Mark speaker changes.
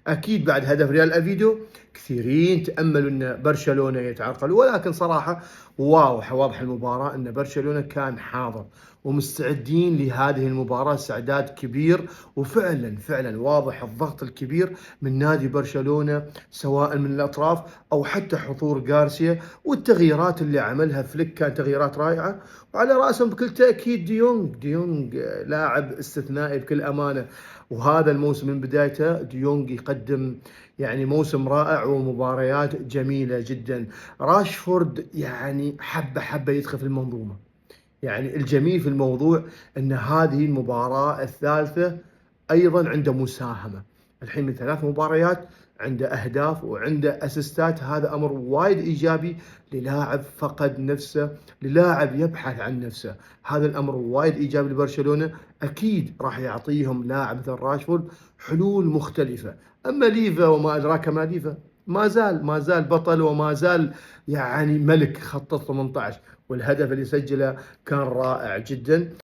Speaker 1: اكيد بعد هدف ريال اوفيدو كثيرين تاملوا ان برشلونه يتعرقل، ولكن صراحه واضح المباراه ان برشلونه كان حاضر ومستعدين لهذه المباراه استعداد كبير، وفعلا واضح الضغط الكبير من نادي برشلونه سواء من الاطراف او حتى حضور غارسيا، والتغييرات اللي عملها فليك كانت تغييرات رائعه، وعلى راسهم بكل تاكيد ديونج لاعب استثنائي بكل امانه. وهذا الموسم من بدايته ديونج يقدم يعني موسم رائع ومباريات جميلة جدا. راشفورد يعني حبة يدخل في المنظومة. يعني الجميل في الموضوع ان هذه المباراة الثالثة ايضا عنده مساهمة، الحين من 3 مباريات عنده اهداف وعنده اسيستات. هذا امر وايد ايجابي للاعب فقد نفسه، للاعب يبحث عن نفسه. هذا الامر وايد ايجابي لبرشلونة، اكيد راح يعطيهم لاعب مثل راشفورد حلول مختلفة. اما ليفا وما ادراك ما ليفا، ما زال بطل وما زال يعني ملك خط ال 18، والهدف اللي سجله كان رائع جدا.